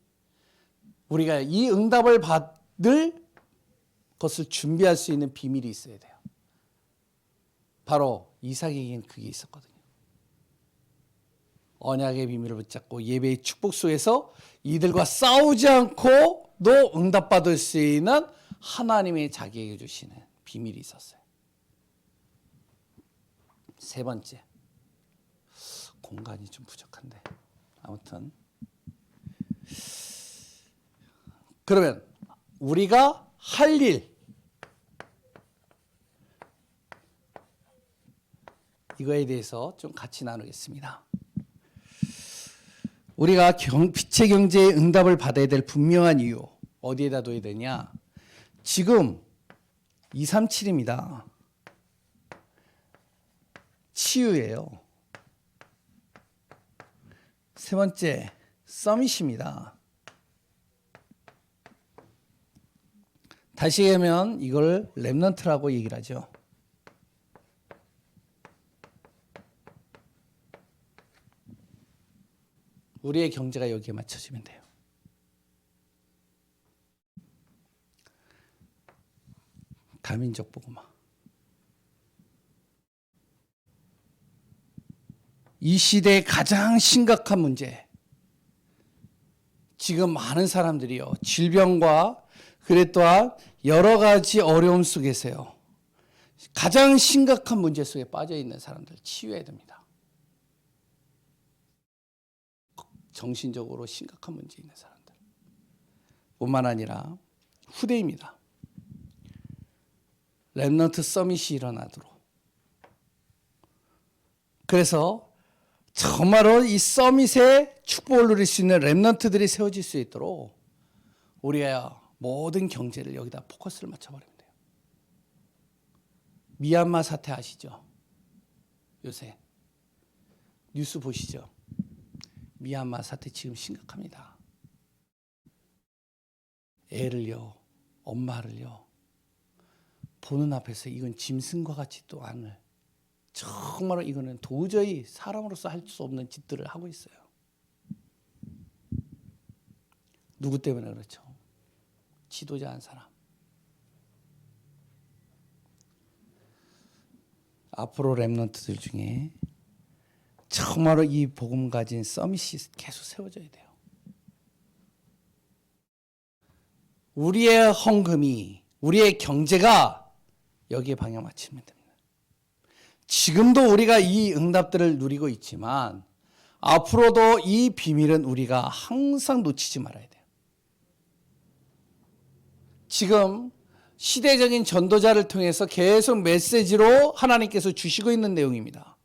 우리가 이 응답을 받을 것을 준비할 수 있는 비밀이 있어야 돼요. 바로 이삭에게는 그게 있었거든요. 언약의 비밀을 붙잡고 예배의 축복 속에서 이들과 싸우지 않고도 응답받을 수 있는 하나님이 자기에게 주시는 비밀이 있었어요. 세 번째, 공간이 좀 부족한데 아무튼 그러면 우리가 할 일, 이거에 대해서 좀 같이 나누겠습니다. 우리가 빛의 경제의 응답을 받아야 될 분명한 이유, 어디에다 둬야 되냐? 지금 237입니다. 치유예요. 세 번째, 서밋입니다. 다시 하면 이걸 렘넌트라고 얘기를 하죠. 우리의 경제가 여기에 맞춰지면 돼요. 다민족 복음화. 이 시대의 가장 심각한 문제. 지금 많은 사람들이요, 질병과 그래 또한 여러 가지 어려움 속에서요, 가장 심각한 문제 속에 빠져 있는 사람들 치유해야 됩니다. 정신적으로 심각한 문제 있는 사람들 뿐만 아니라 후대입니다. 렘넌트 서밋이 일어나도록. 그래서 정말로 이 서밋에 축복을 누릴 수 있는 렘넌트들이 세워질 수 있도록 우리가 모든 경제를 여기다 포커스를 맞춰버리면 돼요. 미얀마 사태 아시죠? 요새 뉴스 보시죠? 미얀마 사태 지금 심각합니다. 애를요, 엄마를요, 보는 앞에서 이건 짐승과 같이 또 안을, 정말로 이거는 도저히 사람으로서 할 수 없는 짓들을 하고 있어요. 누구 때문에 그렇죠? 지도자 한 사람. 앞으로 렘넌트들 중에 정말로 이 복음 가진 서밋이 계속 세워져야 돼요. 우리의 헌금이, 우리의 경제가 여기에 방향 맞추면 됩니다. 지금도 우리가 이 응답들을 누리고 있지만 앞으로도 이 비밀은 우리가 항상 놓치지 말아야 돼요. 지금 시대적인 전도자를 통해서 계속 메시지로 하나님께서 주시고 있는 내용입니다.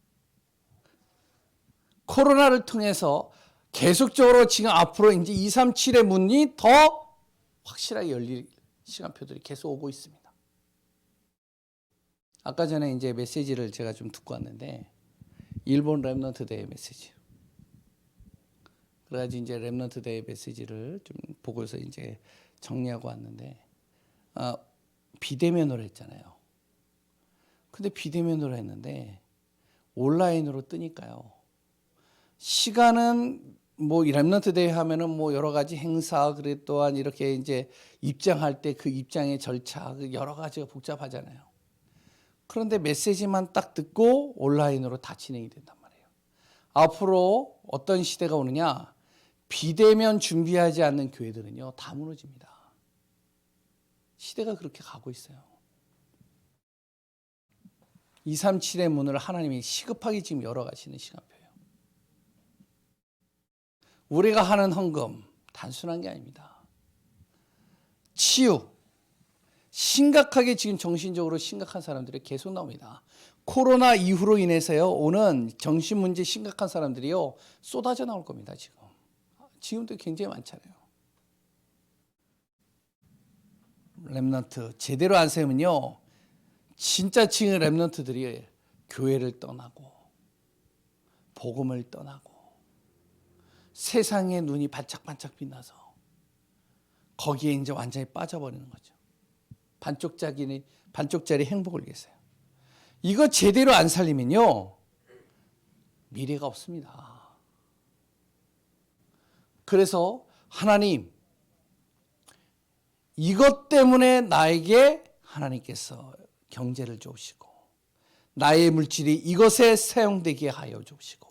코로나를 통해서 계속적으로 지금 앞으로 이제 237의 문이 더 확실하게 열릴 시간표들이 계속 오고 있습니다. 아까 전에 이제 메시지를 제가 좀 듣고 왔는데, 일본 렘넌트 대회 메시지. 그래가지고 이제 렘넌트 대회 메시지를 좀 보고서 이제 정리하고 왔는데, 비대면으로 했잖아요. 근데 비대면으로 했는데 온라인으로 뜨니까요, 시간은 뭐 렘넌트 대회 하면은 뭐 여러 가지 행사, 그래 또한 이렇게 이제 입장할 때 그 입장의 절차, 여러 가지가 복잡하잖아요. 그런데 메시지만 딱 듣고 온라인으로 다 진행이 된단 말이에요. 앞으로 어떤 시대가 오느냐? 비대면 준비하지 않는 교회들은요, 다 무너집니다. 시대가 그렇게 가고 있어요. 237의 문을 하나님이 시급하게 지금 열어가시는 시간표예요. 우리가 하는 헌금 단순한 게 아닙니다. 치유, 심각하게 지금 정신적으로 심각한 사람들이 계속 나옵니다. 코로나 이후로 인해서요, 오는 정신 문제 심각한 사람들이요, 쏟아져 나올 겁니다, 지금. 지금도 굉장히 많잖아요. 렘넌트 제대로 안 세우면요, 진짜 지금 렘넌트들이 교회를 떠나고 복음을 떠나고 세상의 눈이 반짝반짝 빛나서 거기에 이제 완전히 빠져버리는 거죠. 반쪽짜리 행복을 위해서요. 이거 제대로 안 살리면요, 미래가 없습니다. 그래서 하나님, 이것 때문에 나에게 하나님께서 경제를 주시고 나의 물질이 이것에 사용되게 하여 주시고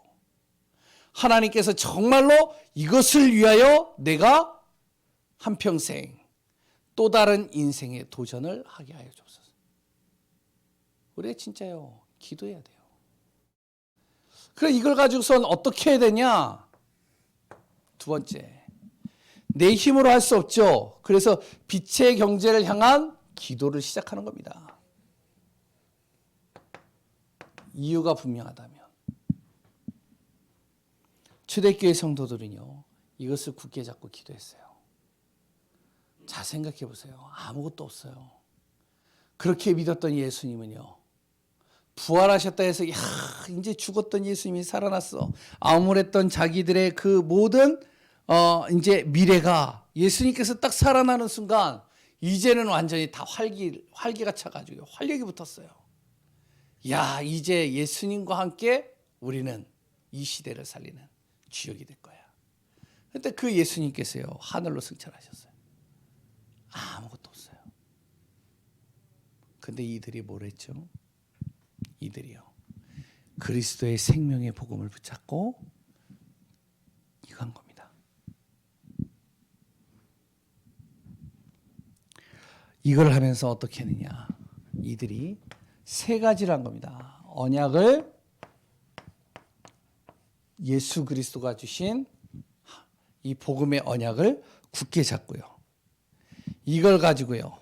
하나님께서 정말로 이것을 위하여 내가 한평생 또 다른 인생의 도전을 하게 하여 주옵소서. 우리가 진짜요, 기도해야 돼요. 그래, 이걸 가지고선 어떻게 해야 되냐? 두 번째, 내 힘으로 할 수 없죠. 그래서 빛의 경제를 향한 기도를 시작하는 겁니다. 이유가 분명하다면 초대교회 성도들은요, 이것을 굳게 잡고 기도했어요. 잘 생각해 보세요. 아무것도 없어요. 그렇게 믿었던 예수님은요, 부활하셨다 해서 야, 이제 죽었던 예수님이 살아났어. 암울했던 자기들의 그 모든 이제 미래가 예수님께서 딱 살아나는 순간 이제는 완전히 다 활기가 차가지고 활력이 붙었어요. 야, 이제 예수님과 함께 우리는 이 시대를 살리는 주역이 될 거야. 그런데 그 예수님께서요, 하늘로 승천하셨어요. 아무것도 없어요. 근데 이들이 뭘 했죠? 이들이요, 그리스도의 생명의 복음을 붙잡고 이거 한 겁니다. 이걸 하면서 어떻게 했느냐? 이들이 세 가지를 한 겁니다. 언약을, 예수 그리스도가 주신 이 복음의 언약을 굳게 잡고요, 이걸 가지고요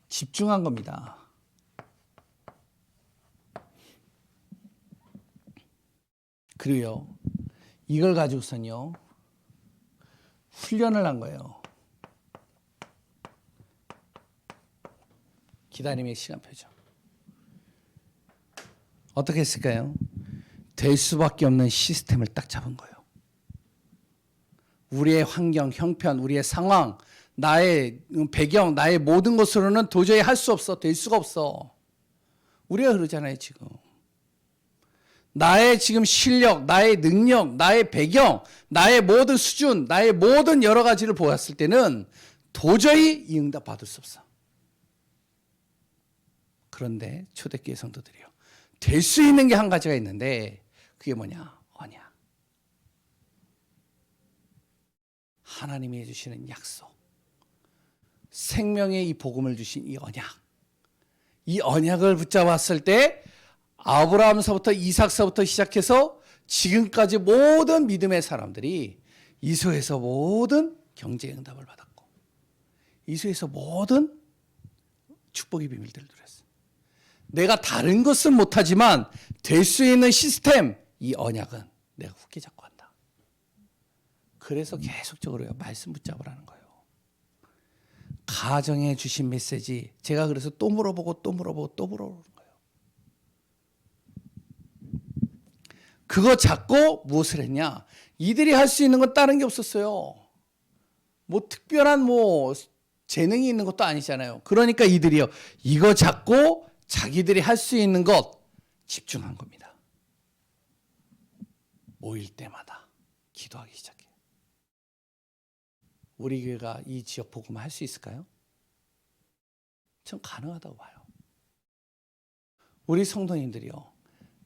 집중한 겁니다. 그리고요, 이걸 가지고선요 훈련을 한 거예요. 기다림의 시간표죠. 어떻게 했을까요? 될 수밖에 없는 시스템을 딱 잡은 거예요. 우리의 환경, 형편, 우리의 상황, 나의 배경, 나의 모든 것으로는 도저히 할 수 없어. 될 수가 없어. 우리가 그러잖아요, 지금. 나의 지금 실력, 나의 능력, 나의 배경, 나의 모든 수준, 나의 모든 여러 가지를 보았을 때는 도저히 이 응답 받을 수 없어. 그런데 초대교회 성도들이요, 될 수 있는 게 한 가지가 있는데 그게 뭐냐? 언약. 하나님이 해주시는 약속, 생명의 이 복음을 주신 이 언약, 이 언약을 붙잡았을 때 아브라함서부터 이삭서부터 시작해서 지금까지 모든 믿음의 사람들이 이소에서 모든 경제의 응답을 받았고 이소에서 모든 축복의 비밀들을 누렸어요. 내가 다른 것은 못하지만 될 수 있는 시스템, 이 언약은 내가 굳게 잡고 간다. 그래서 계속적으로 말씀 붙잡으라는 거예요. 가정에 주신 메시지, 제가 그래서 또 물어보고 또 물어보고 또 물어보는 거예요. 그거 잡고 무엇을 했냐? 이들이 할 수 있는 건 다른 게 없었어요. 뭐 특별한 재능이 있는 것도 아니잖아요. 그러니까 이들이요, 이거 잡고 자기들이 할 수 있는 것 집중한 겁니다. 모일 때마다 기도하기 시작해요. 우리 교회가 이 지역 복음을 할 수 있을까요? 전 가능하다고 봐요. 우리 성도님들이요,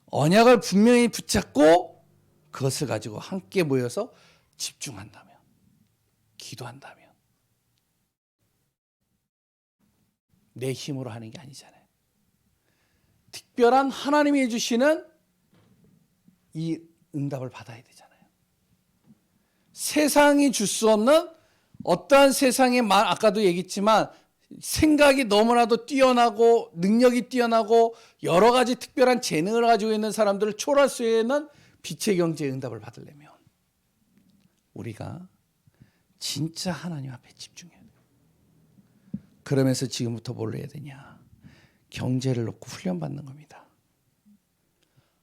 언약을 분명히 붙잡고 그것을 가지고 함께 모여서 집중한다면, 기도한다면, 내 힘으로 하는 게 아니잖아요. 특별한 하나님이 해주시는 이 응답을 받아야 되잖아요. 세상이 줄 수 없는 어떠한 세상의 아까도 얘기했지만 생각이 너무나도 뛰어나고 능력이 뛰어나고 여러 가지 특별한 재능을 가지고 있는 사람들을 초월할 수 있는 빛의 경제의 응답을 받으려면 우리가 진짜 하나님 앞에 집중해야 돼요. 그러면서 지금부터 뭘 해야 되냐? 경제를 놓고 훈련받는 겁니다.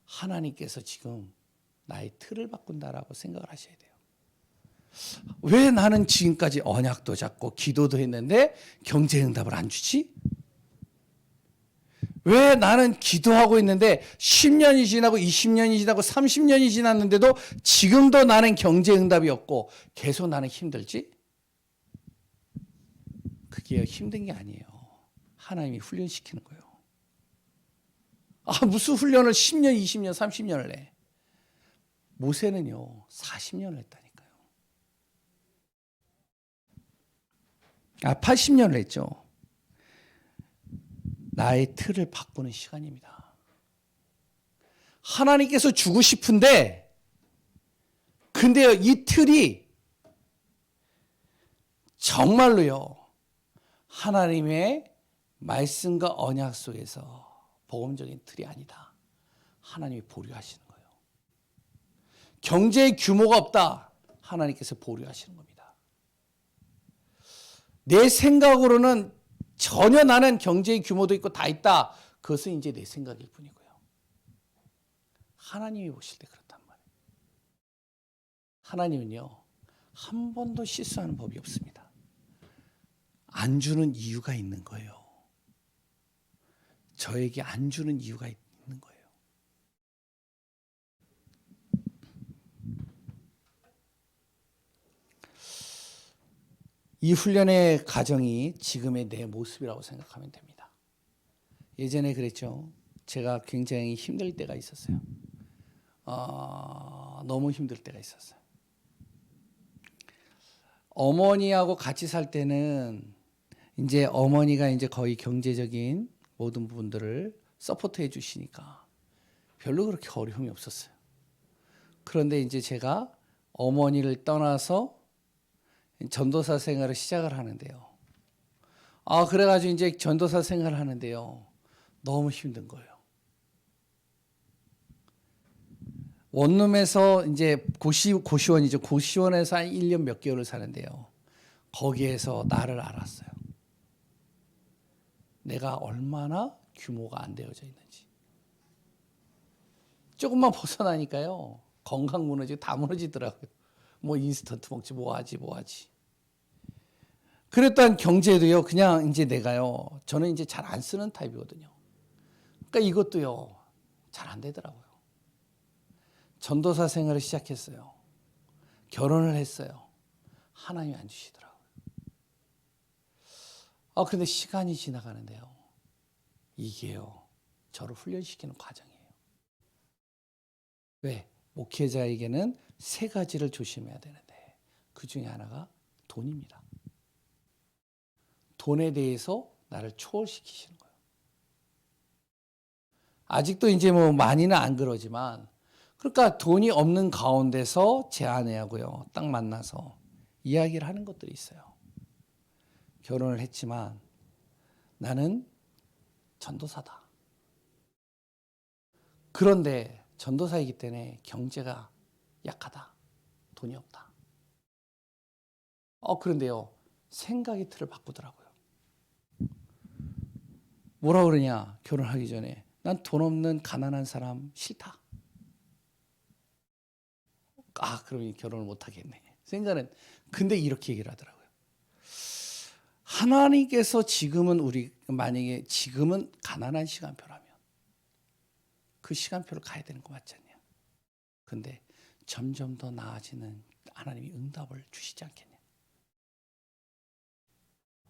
하나님께서 지금 나의 틀을 바꾼다라고 생각을 하셔야 돼요. 왜 나는 지금까지 언약도 잡고 기도도 했는데 경제 응답을 안 주지? 왜 나는 기도하고 있는데 10년이 지나고 20년이 지나고 30년이 지났는데도 지금도 나는 경제 응답이 없고 계속 나는 힘들지? 그게 힘든 게 아니에요. 하나님이 훈련시키는 거예요. 무슨 훈련을 10년, 20년, 30년을 해? 모세는요 40년을 했다니까요. 80년을 했죠. 나의 틀을 바꾸는 시간입니다. 하나님께서 주고 싶은데 근데요 이 틀이 정말로요 하나님의 말씀과 언약 속에서 복음적인 틀이 아니다. 하나님이 보류하시는 거예요. 경제의 규모가 없다. 하나님께서 보류하시는 겁니다. 내 생각으로는 전혀 나는 경제의 규모도 있고 다 있다. 그것은 이제 내 생각일 뿐이고요. 하나님이 보실 때 그렇단 말이에요. 하나님은요 한 번도 실수하는 법이 없습니다. 안 주는 이유가 있는 거예요. 저에게 안 주는 이유가 있는 거예요. 이 훈련의 과정이 지금의 내 모습이라고 생각하면 됩니다. 예전에 그랬죠. 제가 굉장히 힘들 때가 있었어요. 너무 힘들 때가 있었어요. 어머니하고 같이 살 때는 이제 어머니가 이제 거의 경제적인 모든 부분들을 서포트해 주시니까 별로 그렇게 어려움이 없었어요. 그런데 이제 제가 어머니를 떠나서 전도사 생활을 시작을 하는데요. 그래가지고 이제 전도사 생활을 하는데요. 너무 힘든 거예요. 원룸에서 이제 고시원이죠. 고시원에서 한 1년 몇 개월을 사는데요. 거기에서 나를 알았어요. 내가 얼마나 규모가 안 되어져 있는지. 조금만 벗어나니까요. 건강 무너지고 다 무너지더라고요. 뭐 인스턴트 먹지 뭐하지. 그랬던 경제도요. 그냥 이제 내가요. 저는 이제 잘 안 쓰는 타입이거든요. 그러니까 이것도요. 잘 안 되더라고요. 전도사 생활을 시작했어요. 결혼을 했어요. 하나님이 안 주시더라고요. 그런데 시간이 지나가는데요. 이게요. 저를 훈련시키는 과정이에요. 왜? 목회자에게는 세 가지를 조심해야 되는데 그 중에 하나가 돈입니다. 돈에 대해서 나를 초월시키시는 거예요. 아직도 이제 뭐 많이는 안 그러지만 그러니까 돈이 없는 가운데서 제 아내하고요. 딱 만나서 이야기를 하는 것들이 있어요. 결혼을 했지만 나는 전도사다. 그런데 전도사이기 때문에 경제가 약하다. 돈이 없다. 그런데요. 생각의 틀을 바꾸더라고요. 뭐라 그러냐. 결혼하기 전에. 난 돈 없는 가난한 사람 싫다. 그러면 결혼을 못 하겠네. 생각은 근데 이렇게 얘기를 하더라고요. 하나님께서 지금은 만약에 지금은 가난한 시간표라면 그 시간표를 가야 되는 거 맞지 않냐? 근데 점점 더 나아지는 하나님이 응답을 주시지 않겠냐?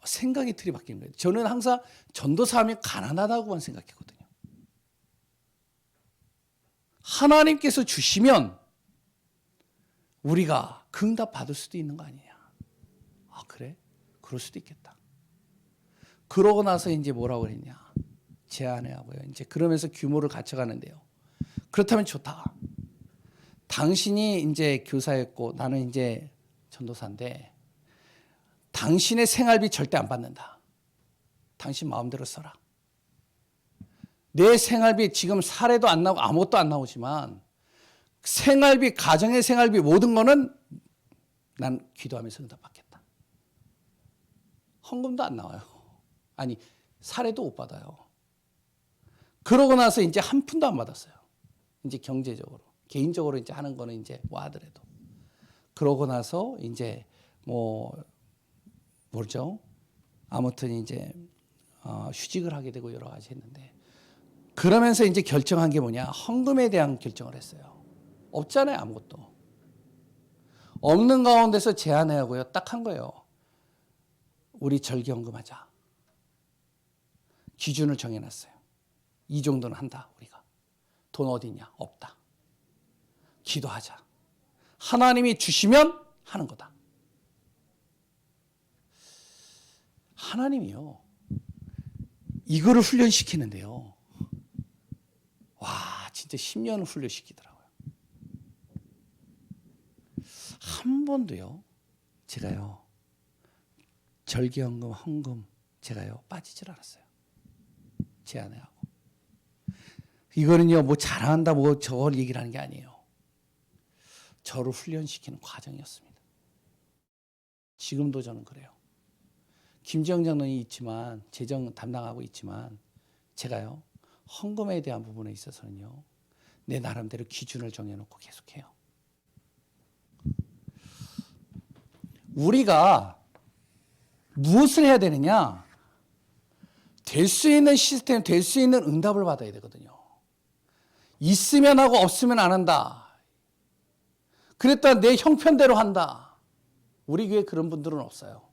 생각의 틀이 바뀌는 거예요. 저는 항상 전도사하면 가난하다고만 생각했거든요. 하나님께서 주시면 우리가 그 응답 받을 수도 있는 거 아니냐? 그래? 그럴 수도 있겠다. 그러고 나서 이제 뭐라고 그랬냐? 제 아내하고요. 이제 그러면서 규모를 갖춰가는데요. 그렇다면 좋다. 당신이 이제 교사였고 나는 이제 전도사인데 당신의 생활비 절대 안 받는다. 당신 마음대로 써라. 내 생활비 지금 사례도 안 나오고 아무것도 안 나오지만 생활비, 가정의 생활비 모든 거는 난 기도하면서 응답받겠다. 헌금도 안 나와요. 아니, 사례도 못 받아요. 그러고 나서 이제 한 푼도 안 받았어요. 이제 경제적으로. 개인적으로 이제 하는 거는 이제 뭐 하더라도. 그러고 나서 이제 뭐죠? 아무튼 이제 휴직을 하게 되고 여러 가지 했는데 그러면서 이제 결정한 게 뭐냐? 헌금에 대한 결정을 했어요. 없잖아요, 아무것도. 없는 가운데서 제안하고요. 딱 한 거예요. 우리 절기헌금 하자. 기준을 정해놨어요. 이 정도는 한다, 우리가. 돈 어디 있냐? 없다. 기도하자. 하나님이 주시면 하는 거다. 하나님이요. 이거를 훈련시키는데요. 와, 진짜 10년을 훈련시키더라고요. 한 번도요, 제가요, 절기헌금, 헌금, 제가요, 빠지질 않았어요. 제안을 하고. 이거는요, 뭐 잘한다, 뭐 저걸 얘기를 하는 게 아니에요. 저를 훈련시키는 과정이었습니다. 지금도 저는 그래요. 김지영 장로님이 있지만, 재정 담당하고 있지만, 제가요, 헌금에 대한 부분에 있어서는요, 내 나름대로 기준을 정해놓고 계속해요. 우리가 무엇을 해야 되느냐? 될 수 있는 시스템, 될 수 있는 응답을 받아야 되거든요. 있으면 하고 없으면 안 한다. 그랬다 내 형편대로 한다. 우리 교회 그런 분들은 없어요.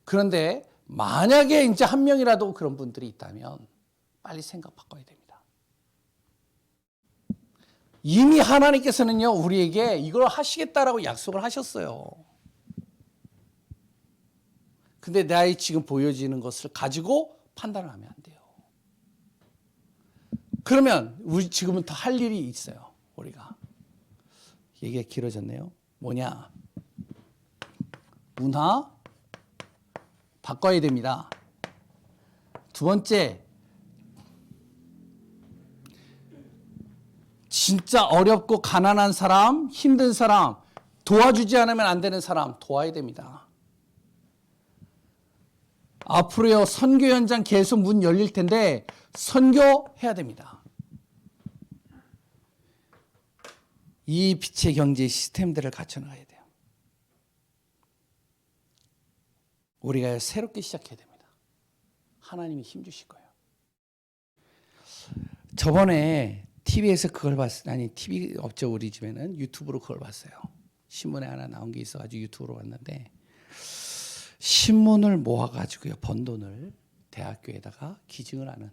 그런데 만약에 이제 한 명이라도 그런 분들이 있다면 빨리 생각 바꿔야 됩니다. 이미 하나님께서는요, 우리에게 이걸 하시겠다라고 약속을 하셨어요. 근데 나의 지금 보여지는 것을 가지고 판단을 하면 안 돼요. 그러면 우리 지금은 더 할 일이 있어요. 우리가. 얘기가 길어졌네요. 뭐냐? 문화 바꿔야 됩니다. 두 번째, 진짜 어렵고 가난한 사람, 힘든 사람, 도와주지 않으면 안 되는 사람 도와야 됩니다. 앞으로요, 선교 현장 계속 문 열릴 텐데 선교해야 됩니다. 이 빛의 경제 시스템들을 갖춰나가야 돼요. 우리가 새롭게 시작해야 됩니다. 하나님이 힘주실 거예요. 저번에 TV에서 그걸 봤어요. 아니, TV 없죠, 우리 집에는. 유튜브로 그걸 봤어요. 신문에 하나 나온 게 있어가지고 유튜브로 봤는데, 신문을 모아가지고요, 번 돈을 대학교에다가 기증을 하는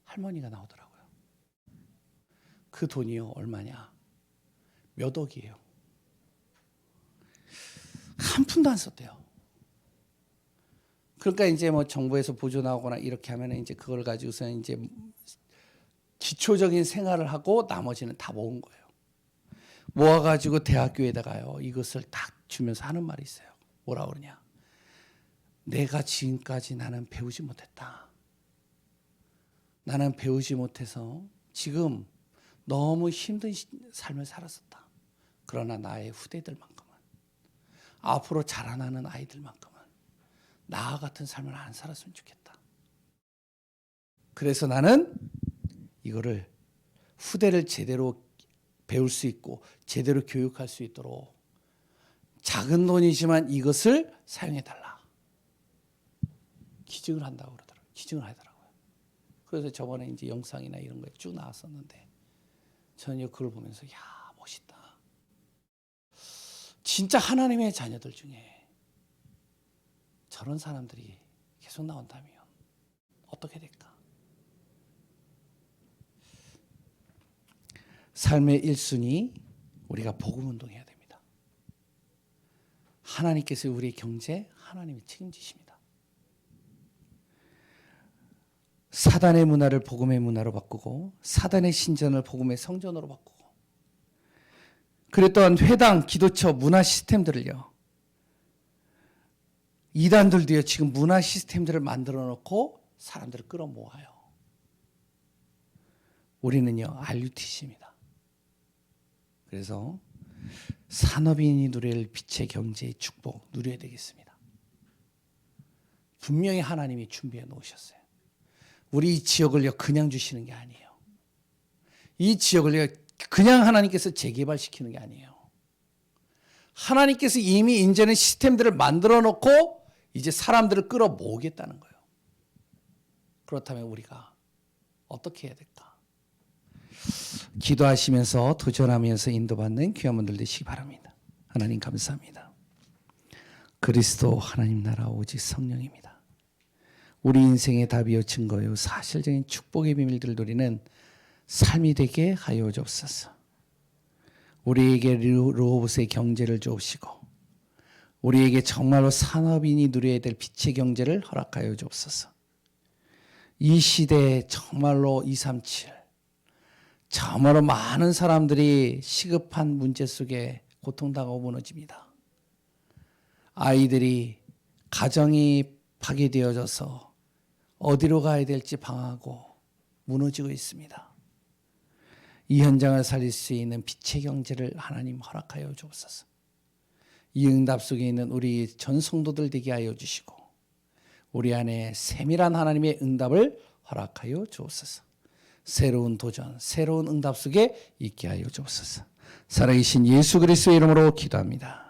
할머니가 나오더라고요. 그 돈이요, 얼마냐? 몇 억이에요. 한 푼도 안 썼대요. 그러니까 이제 뭐 정부에서 보조 나오거나 이렇게 하면 이제 그걸 가지고서 이제 기초적인 생활을 하고 나머지는 다 모은 거예요. 모아가지고 대학교에다가요, 이것을 딱 주면서 하는 말이 있어요. 뭐라 그러냐? 내가 지금까지 나는 배우지 못했다. 나는 배우지 못해서 지금 너무 힘든 삶을 살았었다. 그러나 나의 후대들만큼은, 앞으로 자라나는 아이들만큼은 나와 같은 삶을 안 살았으면 좋겠다. 그래서 나는 이거를 후대를 제대로 배울 수 있고 제대로 교육할 수 있도록 작은 돈이지만 이것을 사용해달라. 기증을 한다고 그러더라고요. 기증을 하더라고요. 그래서 저번에 이제 영상이나 이런 거에 쭉 나왔었는데 저는 그걸 보면서 야, 멋있다. 진짜 하나님의 자녀들 중에 저런 사람들이 계속 나온다면 어떻게 될까? 삶의 1순위, 우리가 복음 운동해야 됩니다. 하나님께서 우리의 경제, 하나님이 책임지십니다. 사단의 문화를 복음의 문화로 바꾸고 사단의 신전을 복음의 성전으로 바꾸고, 그리고 또한 회당, 기도처, 문화 시스템들을요, 이단들도요, 지금 문화 시스템들을 만들어 놓고 사람들을 끌어모아요. 우리는요, RUTC입니다. 그래서 산업인이 누릴 빛의 경제의 축복 누려야 되겠습니다. 분명히 하나님이 준비해 놓으셨어요. 우리 이 지역을요, 그냥 주시는 게 아니에요. 이 지역을요, 그냥 하나님께서 재개발시키는 게 아니에요. 하나님께서 이미 이제는 시스템들을 만들어 놓고 이제 사람들을 끌어모으겠다는 거예요. 그렇다면 우리가 어떻게 해야 될까? 기도하시면서 도전하면서 인도받는 귀한 분들 되시기 바랍니다. 하나님 감사합니다. 그리스도 하나님 나라 오직 성령입니다. 우리 인생의 답이요 증거요 사실적인 축복의 비밀들을 누리는 삶이 되게 하여 주옵소서. 우리에게 르호봇의 경제를 주옵시고 우리에게 정말로 산업인이 누려야 될 빛의 경제를 허락하여 주옵소서. 이 시대에 정말로 237 정말로 많은 사람들이 시급한 문제 속에 고통당하고 무너집니다. 아이들이 가정이 파괴되어져서 어디로 가야 될지 방황하고 무너지고 있습니다. 이 현장을 살릴 수 있는 빛의 경제를 하나님 허락하여 주옵소서. 이 응답 속에 있는 우리 전 성도들 되게 하여 주시고 우리 안에 세밀한 하나님의 응답을 허락하여 주옵소서. 새로운 도전, 새로운 응답 속에 있게 하여 주옵소서. 살아계신 예수 그리스도의 이름으로 기도합니다.